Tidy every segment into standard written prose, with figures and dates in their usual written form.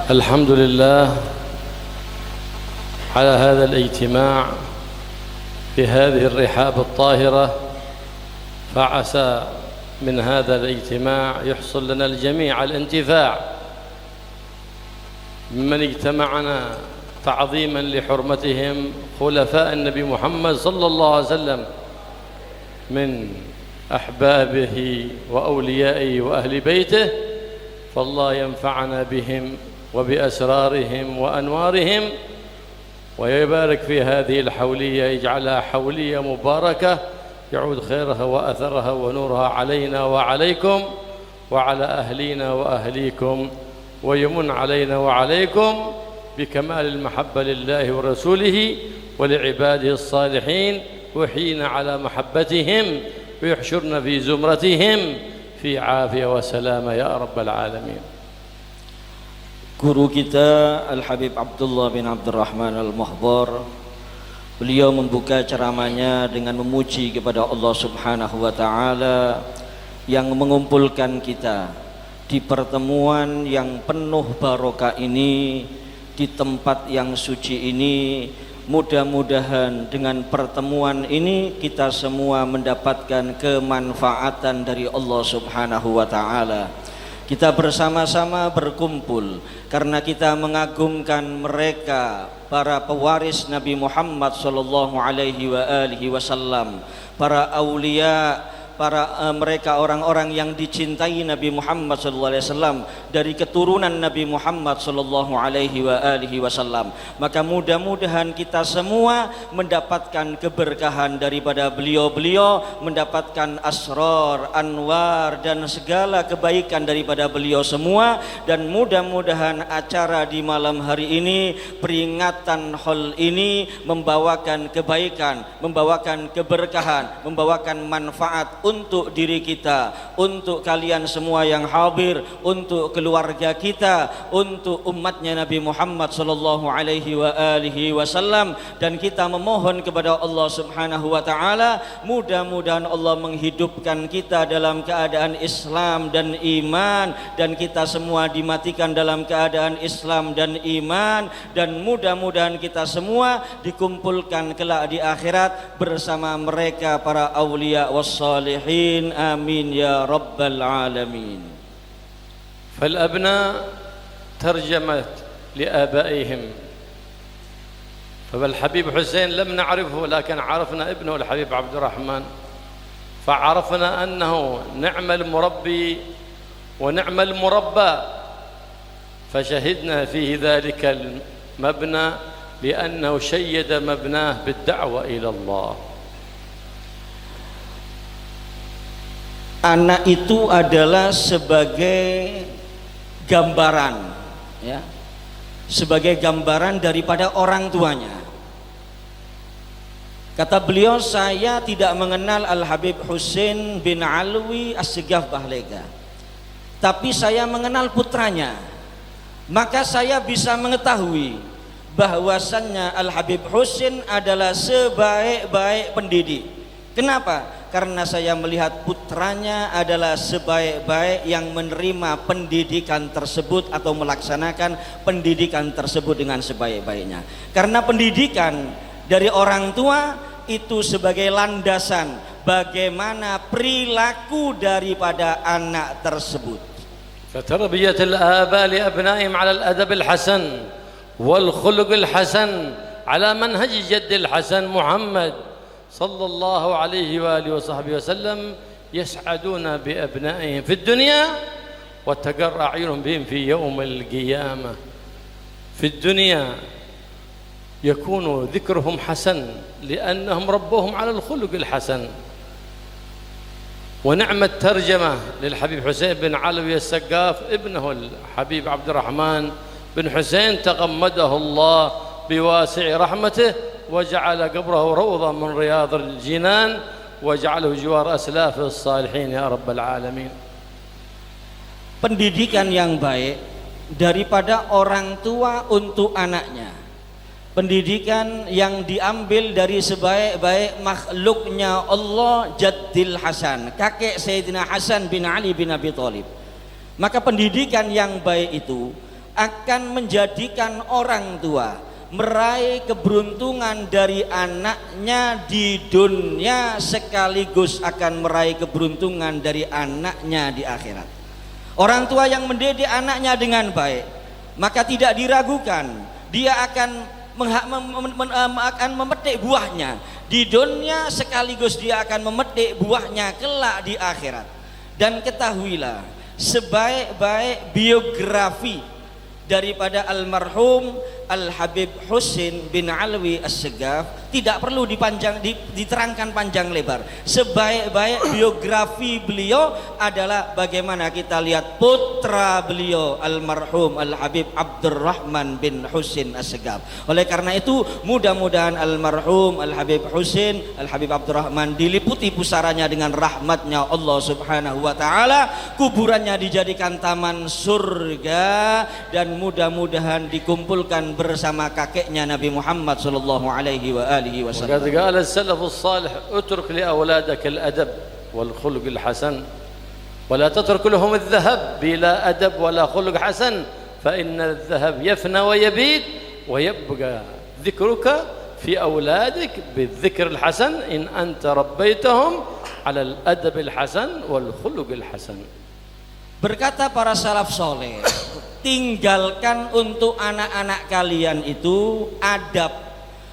الحمد لله على هذا الاجتماع في هذه الرحاب الطاهرة، فعسى من هذا الاجتماع يحصل لنا الجميع الانتفاع ممن اجتمعنا تعظيما لحرمتهم خلفاء النبي محمد صلى الله عليه وسلم من أحبابه وأوليائه وأهل بيته، فالله ينفعنا بهم وبأسرارهم وأنوارهم، ويبارك في هذه الحولية، يجعلها حولية مباركة يعود خيرها وأثرها ونورها علينا وعليكم وعلى أهلينا وأهليكم، ويمن علينا وعليكم بكمال المحبة لله ورسوله ولعباده الصالحين، وحينا على محبتهم ويحشرنا في زمرتهم في عافية وسلامة يا رب العالمين. Guru kita Al-Habib Abdullah bin Abdurrahman Al-Muhdhar, beliau membuka ceramahnya dengan memuji kepada Allah Subhanahu wa Ta'ala yang mengumpulkan kita di pertemuan yang penuh barokah ini, di tempat yang suci ini. Mudah-mudahan dengan pertemuan ini kita semua mendapatkan kemanfaatan dari Allah Subhanahu wa Ta'ala. Kita bersama-sama berkumpul karena kita mengagungkan mereka, para pewaris Nabi Muhammad sallallahu alaihi wasallam, para aulia, mereka orang-orang yang dicintai Nabi Muhammad sallallahu alaihi wasallam dari keturunan Nabi Muhammad sallallahu alaihi wasallam. Maka mudah-mudahan kita semua mendapatkan keberkahan daripada beliau-beliau, mendapatkan asrar, anwar dan segala kebaikan daripada beliau semua. Dan mudah-mudahan acara di malam hari ini, peringatan haul ini membawakan kebaikan, membawakan keberkahan, membawakan manfaat untuk diri kita, untuk kalian semua yang hadir, untuk keluarga kita, untuk umatnya Nabi Muhammad sallallahu alaihi wasallam. Dan kita memohon kepada Allah Subhanahu wa Ta'ala, mudah-mudahan Allah menghidupkan kita dalam keadaan Islam dan iman, dan kita semua dimatikan dalam keadaan Islam dan iman, dan mudah-mudahan kita semua dikumpulkan kelak di akhirat bersama mereka para aulia wassalihin. Amin ya rabbal alamin. فالأبناء ترجمت لآبائهم، فالحبيب حسين لم نعرفه لكن عرفنا ابنه الحبيب عبد الرحمن، فعرفنا أنه نعم المربي ونعم المربى، فشهدنا فيه ذلك المبنى لأنه شيد مبناه بالدعوة إلى الله. Anak itu adalah sebagai gambaran, ya, sebagai gambaran daripada orang tuanya. Kata beliau, saya tidak mengenal Al-Habib Husain bin Alwi As-Segaf Bahlega, tapi saya mengenal putranya. Maka saya bisa mengetahui bahwasannya Al-Habib Husain adalah sebaik-baik pendidik. Kenapa? Karena saya melihat putranya adalah sebaik-baik yang menerima pendidikan tersebut atau melaksanakan pendidikan tersebut dengan sebaik-baiknya. Karena pendidikan dari orang tua itu sebagai landasan bagaimana perilaku daripada anak tersebut. فتربية الآباء لأبنائهم على الأدب الحسن والخلق الحسن على منهج جد الحسن محمد صلى الله عليه وآله وصحبه وسلم يسعدون بأبنائهم في الدنيا وتقر أعينهم بهم في يوم القيامة. في الدنيا يكون ذكرهم حسن لأنهم ربوهم على الخلق الحسن. ونعم الترجمة للحبيب حسين بن علوي السقاف ابنه الحبيب عبد الرحمن بن حسين تغمده الله بواسع رحمته وجعل قبره روضة من رياض الجنان وجعله جوار أسلاف الصالحين يا رب العالمين. Pendidikan yang baik daripada orang tua untuk anaknya, pendidikan yang diambil dari sebaik-baik makhluknya Allah Jaddil Hasan, kakek Sayyidina Hasan bin Ali bin Abi Thalib. Maka pendidikan yang baik itu akan menjadikan orang tua meraih keberuntungan dari anaknya di dunia sekaligus akan meraih keberuntungan dari anaknya di akhirat. Orang tua yang mendidik anaknya dengan baik, maka tidak diragukan dia akan memetik buahnya di dunia sekaligus dia akan memetik buahnya kelak di akhirat. Dan ketahuilah, sebaik-baik biografi daripada almarhum Al-Habib Husin bin Alwi As-Segaf tidak perlu diterangkan panjang lebar. Sebaik-baik biografi beliau adalah bagaimana kita lihat putra beliau almarhum Al-Habib Abdurrahman bin Husin As-Segaf. Oleh karena itu mudah-mudahan almarhum Al-Habib Husin, Al-Habib Abdurrahman diliputi pusaranya dengan rahmatnya Allah Subhanahu wa taala, kuburannya dijadikan taman surga, dan mudah-mudahan dikumpulkan bersama kakeknya Nabi Muhammad sallallahu alaihi wa alihi wasallam. وقد قال السلف الصالح اترك لأولادك الأدب والخلق الحسن ولا تترك لهم الذهب بلا أدب ولا خلق حسن فإن الذهب يفنى ويبيد ويبقى ذكرك في أولادك بالذكر الحسن إن أنت ربيتهم على الأدب الحسن والخلق الحسن. Berkata para salaf soleh, tinggalkan untuk anak-anak kalian itu adab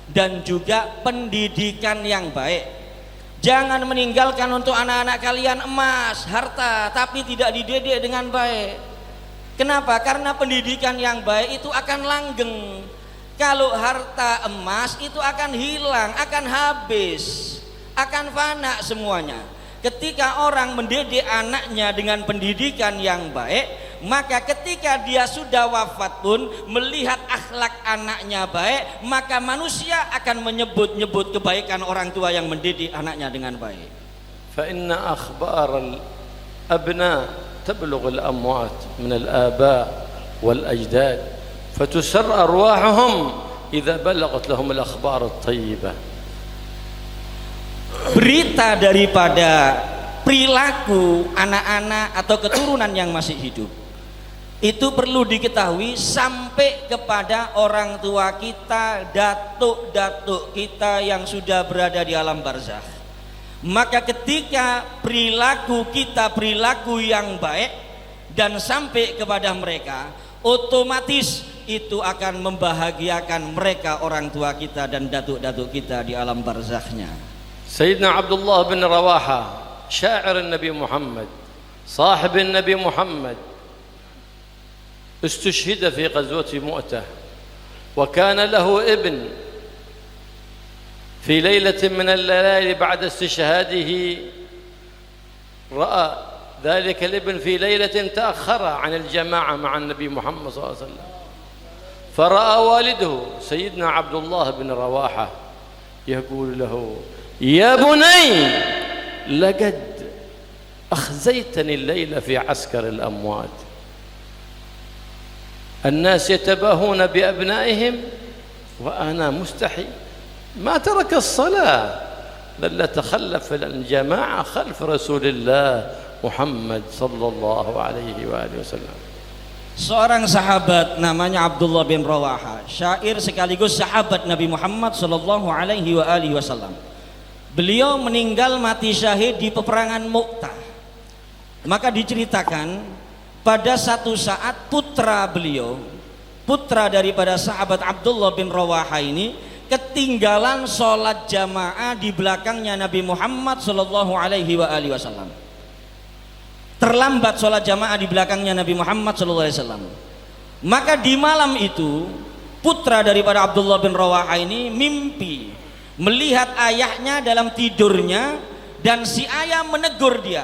dan juga pendidikan yang baik. Jangan meninggalkan untuk anak-anak kalian emas, harta, tapi tidak dididik dengan baik. Kenapa? Karena pendidikan yang baik itu akan langgeng. Kalau harta emas itu akan hilang, akan habis, akan fana semuanya. Ketika orang mendidik anaknya dengan pendidikan yang baik, maka ketika dia sudah wafat pun melihat akhlak anaknya baik, maka manusia akan menyebut-nyebut kebaikan orang tua yang mendidik anaknya dengan baik. فإن أخبار الأبناء تبلغ الأموات من الآباء والأجداد فتسر أرواحهم إذا بلغت لهم الأخبار الطيبة. Berita daripada perilaku anak-anak atau keturunan yang masih hidup itu perlu diketahui sampai kepada orang tua kita, datuk-datuk kita yang sudah berada di alam barzakh. Maka ketika perilaku kita perilaku yang baik dan sampai kepada mereka, otomatis itu akan membahagiakan mereka, orang tua kita dan datuk-datuk kita di alam barzakhnya. سيدنا عبد الله بن رواحة شاعر النبي محمد صاحب النبي محمد استشهد في غزوة مؤتة وكان له ابن في ليلة من الليالي بعد استشهاده رأى ذلك الابن في ليلة تأخر عن الجماعة مع النبي محمد صلى الله عليه وسلم فرأى والده سيدنا عبد الله بن رواحة يقول له يا بني لقد أخزيتني الليلة في عسكر الأموات الناس يتباهون بأبنائهم وأنا مستحي ما ترك الصلاة بل تخلف الجماعة خلف رسول الله محمد صلى الله عليه وآله وسلم. Seorang sahabat namanya Abdullah bin Rawaha, syair sekaligus sahabat Nabi Muhammad sallallahu alaihi wa alihi wasallam. Beliau meninggal mati syahid di peperangan Mu'tah. Maka diceritakan pada satu saat putra beliau, putra daripada sahabat Abdullah bin Rawaha ini ketinggalan sholat jamaah di belakangnya Nabi Muhammad sallallahu alaihi wasallam. Terlambat sholat jamaah di belakangnya Nabi Muhammad sallallahu alaihi wasallam. Maka di malam itu putra daripada Abdullah bin Rawaha ini mimpi melihat ayahnya dalam tidurnya, dan si ayah menegur dia.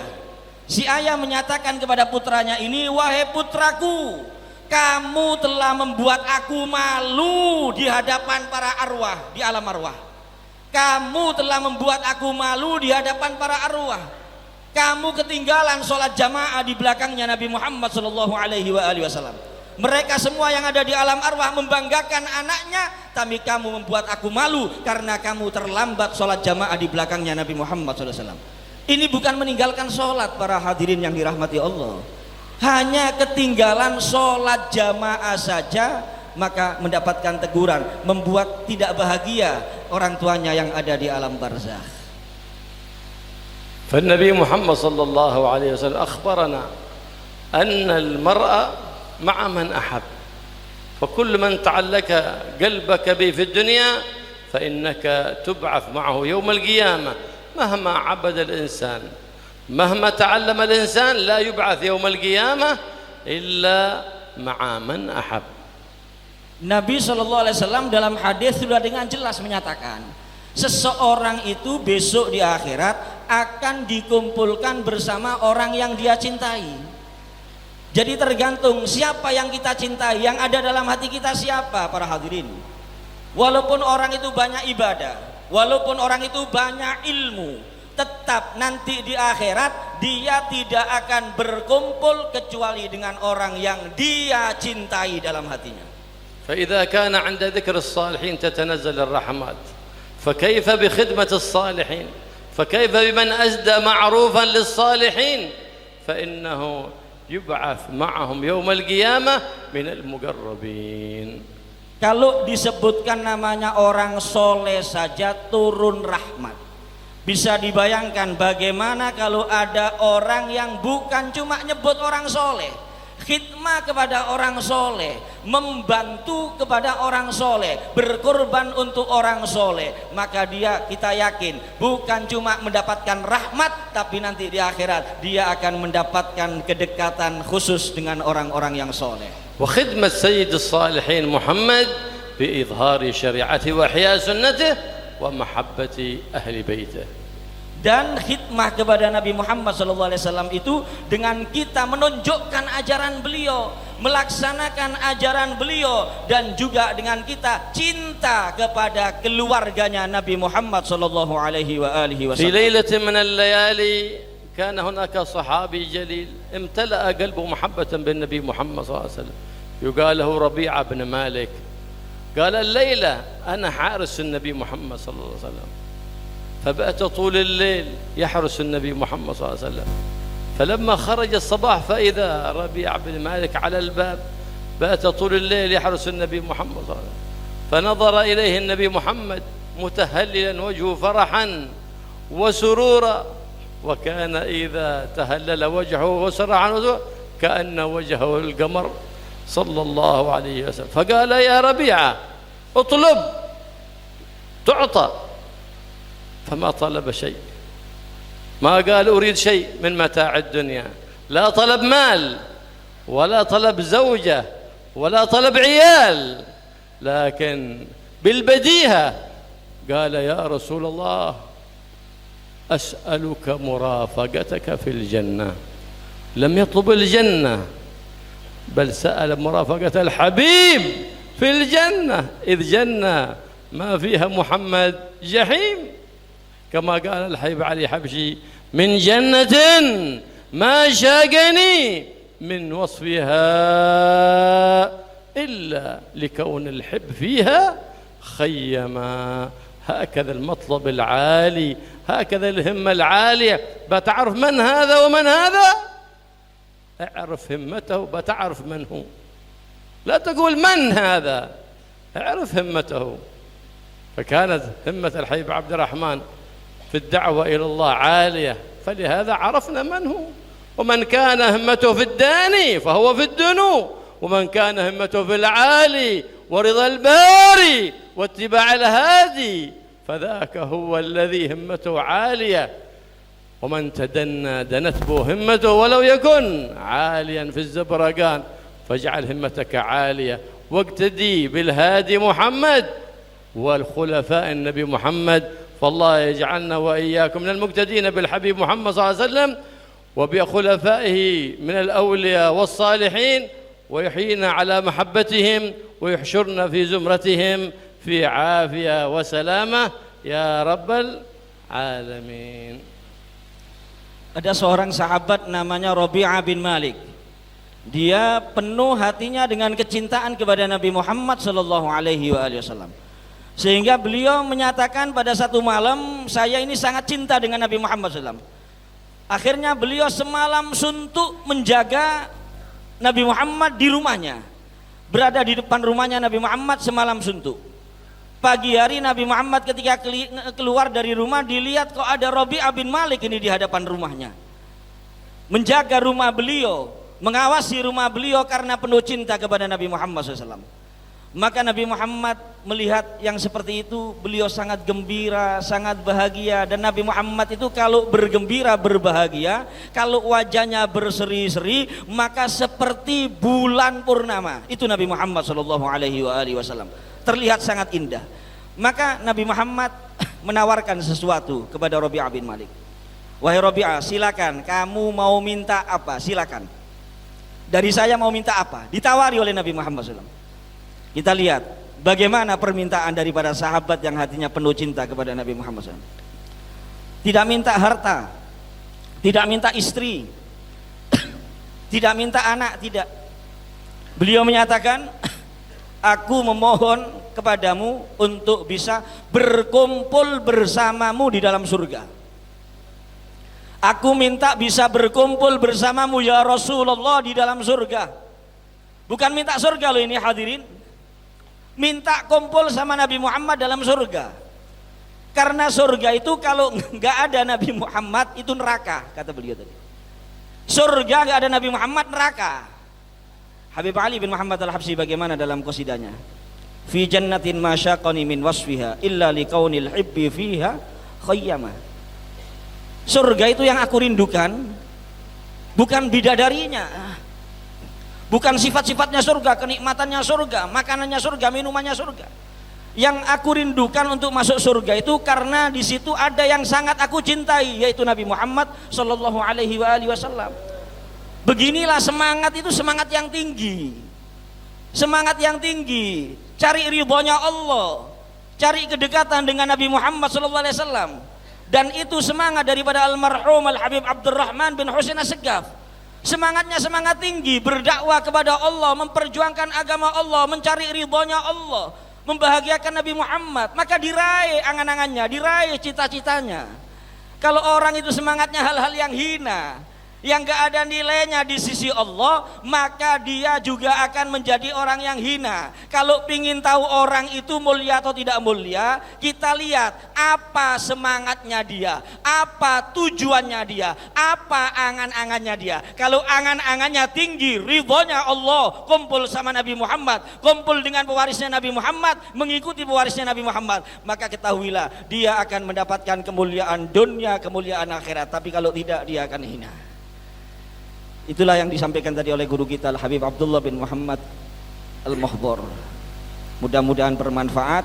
Si ayah menyatakan kepada putranya ini, wahai putraku, kamu telah membuat aku malu di hadapan para arwah di alam arwah. Kamu telah membuat aku malu di hadapan para arwah. Kamu ketinggalan sholat jamaah di belakangnya Nabi Muhammad sallallahu alaihi wasallam. Mereka semua yang ada di alam arwah membanggakan anaknya, tapi kamu membuat aku malu karena kamu terlambat sholat jamaah di belakangnya Nabi Muhammad SAW. Ini bukan meninggalkan sholat para hadirin yang dirahmati Allah. hanya ketinggalan sholat jamaah saja maka mendapatkan teguran, membuat tidak bahagia orang tuanya yang ada di alam barzakh. فالنبي محمد صلى الله عليه وسلم أخبرنا أن المرء مع من أحب، فكل من تعلق قلبك به في الدنيا فإنك تبعث معه يوم القيامة. مهما عبد الإنسان، مهما تعلم الإنسان، لا يبعث يوم القيامة إلا مع من أحب. Nabi SAW dalam hadis sudah dengan jelas menyatakan, seseorang itu besok di akhirat akan dikumpulkan bersama orang yang dia cintai. Jadi tergantung siapa yang kita cintai, yang ada dalam hati kita siapa, para hadirin. Walaupun orang itu banyak ibadah, walaupun orang itu banyak ilmu, tetap nanti di akhirat dia tidak akan berkumpul kecuali dengan orang yang dia cintai dalam hatinya. فإذا كان عند ذكر الصالحين تتنزل الرحمات، فكيف بخدمة الصالحين؟ فكيف بمن أسدى معروفا للصالحين؟ فإنه يبعث معهم يوم القيامة من المقربين. Kalau disebutkan namanya orang soleh saja turun rahmat. Bisa dibayangkan bagaimana kalau ada orang yang bukan cuma nyebut orang soleh, khidmah kepada orang soleh, membantu kepada orang soleh, berkorban untuk orang soleh, maka dia, kita yakin, bukan cuma mendapatkan rahmat, tapi nanti di akhirat dia akan mendapatkan kedekatan khusus dengan orang-orang yang soleh. وخدمة سيد الصالحين محمد بإظهار شريعته وإحياء سنته ومحبة أهل بيته. Dan khidmah kepada Nabi Muhammad SAW itu dengan kita menunjukkan ajaran beliau, melaksanakan ajaran beliau, dan juga dengan kita cinta kepada keluarganya Nabi Muhammad SAW. في ليلة من الليالي كان هناك صحابي جليل امتلأ قلبه محبة بالنبي محمد صلى الله عليه وسلم، يقال له ربيعة بن مالك. قال الليلة أنا حارس النبي محمد صلى الله عليه وسلم، فبأت طول الليل يحرس النبي محمد صلى الله عليه وسلم. فلما خرج الصباح فإذا ربيع بن مالك على الباب، بأت طول الليل يحرس النبي محمد صلى الله عليه وسلم. فنظر إليه النبي محمد متهللا وجهه فرحا وسرورا، وكان إذا تهلل وجهه وسرعا كأن وجهه القمر صلى الله عليه وسلم. فقال يا ربيعة اطلب تعطى، فما طلب شيء، ما قال أريد شيء من متاع الدنيا، لا طلب مال ولا طلب زوجة ولا طلب عيال، لكن بالبديهة قال يا رسول الله أسألك مرافقتك في الجنة. لم يطلب الجنة بل سأل مرافقة الحبيب في الجنة، إذ جنة ما فيها محمد جحيم، كما قال الحبيب علي حبشي من جنة ما شاقني من وصفها إلا لكون الحب فيها خيما. هكذا المطلب العالي، هكذا الهمة العالية. بتعرف من هذا ومن هذا، اعرف همته بتعرف من هو، لا تقول من هذا، اعرف همته. فكانت همة الحبيب عبد الرحمن في الدعوة إلى الله عالية، فلهذا عرفنا من هو. ومن كان همته في الداني فهو في الدنو، ومن كان همته في العالي ورضا الباري واتباع الهادي فذاك هو الذي همته عالية. ومن تدنى دنت به همته ولو يكن عاليا في الزبرقان، فاجعل همتك عالية واقتدي بالهادي محمد والخلفاء النبي محمد. فالله يجعلنا وإياكم من المقتدين بالحبيب محمد صلى الله عليه وسلم وبخلفائه من الأولياء والصالحين، ويحيينا على محبتهم ويحشرنا في زمرتهم في عافية وسلامة يا رب العالمين. Ada seorang sahabat namanya Rabi'ah bin Malik. Dia penuh hatinya dengan kecintaan kepada Nabi Muhammad SAW. Sehingga beliau menyatakan pada satu malam, saya ini sangat cinta dengan Nabi Muhammad SAW. Akhirnya beliau semalam suntuk menjaga Nabi Muhammad di rumahnya, berada di depan rumahnya Nabi Muhammad semalam suntuk. Pagi hari Nabi Muhammad ketika keluar dari rumah, dilihat kok ada Rabi'ah bin Malik ini di hadapan rumahnya, menjaga rumah beliau, mengawasi rumah beliau karena penuh cinta kepada Nabi Muhammad SAW. Maka Nabi Muhammad melihat yang seperti itu, beliau sangat gembira, sangat bahagia. Dan Nabi Muhammad itu kalau bergembira, berbahagia, kalau wajahnya berseri-seri, maka seperti bulan purnama. Itu Nabi Muhammad SAW, terlihat sangat indah. Maka Nabi Muhammad menawarkan sesuatu kepada Rabi'ah bin Malik. Wahai Rabi'ah, silakan, kamu mau minta apa? Silakan. Dari saya mau minta apa? Ditawari oleh Nabi Muhammad SAW. Kita lihat bagaimana permintaan daripada sahabat yang hatinya penuh cinta kepada Nabi Muhammad SAW. Tidak minta harta, tidak minta istri, tidak minta anak, tidak. Beliau menyatakan, aku memohon kepadamu untuk bisa berkumpul bersamamu di dalam surga. Aku minta bisa berkumpul bersamamu ya Rasulullah di dalam surga. Bukan minta surga loh ini hadirin, minta kumpul sama Nabi Muhammad dalam surga. Karena surga itu kalau nggak ada Nabi Muhammad itu neraka, kata beliau tadi. Surga nggak ada Nabi Muhammad, neraka. Habib Ali bin Muhammad Al-Habsyi bagaimana dalam qasidanya? Fi jannatin ma syaqani min wasfiha illa liqaunil hibbi fiha khayyama. Surga itu yang aku rindukan bukan bidadarinya, bukan sifat-sifatnya surga, kenikmatannya surga, makanannya surga, minumannya surga. Yang aku rindukan untuk masuk surga itu karena di situ ada yang sangat aku cintai, yaitu Nabi Muhammad sallallahu alaihi wasallam. Beginilah semangat itu, semangat yang tinggi. Semangat yang tinggi, cari ridhonya Allah, cari kedekatan dengan Nabi Muhammad sallallahu alaihi wasallam. Dan itu semangat daripada almarhum Al-Habib Abdurrahman bin Husain As-Segaf. Semangatnya semangat tinggi, berdakwah kepada Allah, memperjuangkan agama Allah, mencari ridhonya Allah, membahagiakan Nabi Muhammad. Maka diraih angan-angannya, diraih cita-citanya. Kalau orang itu semangatnya hal-hal yang hina, yang gak ada nilainya di sisi Allah, maka dia juga akan menjadi orang yang hina. Kalau pingin tahu orang itu mulia atau tidak mulia, kita lihat apa semangatnya dia, apa tujuannya dia, apa angan-angannya dia. Kalau angan-angannya tinggi, ridhonya Allah, kumpul sama Nabi Muhammad, kumpul dengan pewarisnya Nabi Muhammad, mengikuti pewarisnya Nabi Muhammad, maka ketahuilah dia akan mendapatkan kemuliaan dunia, kemuliaan akhirat. Tapi kalau tidak, dia akan hina. Itulah yang disampaikan tadi oleh guru kita Al-Habib Abdullah bin Muhammad Al-Muhdhar. Mudah-mudahan bermanfaat,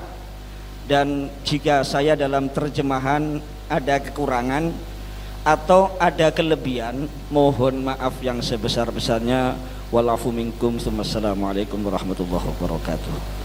dan jika saya dalam terjemahan ada kekurangan atau ada kelebihan, mohon maaf yang sebesar-besarnya. Walafu minkum. Assalamualaikum warahmatullahi wabarakatuh.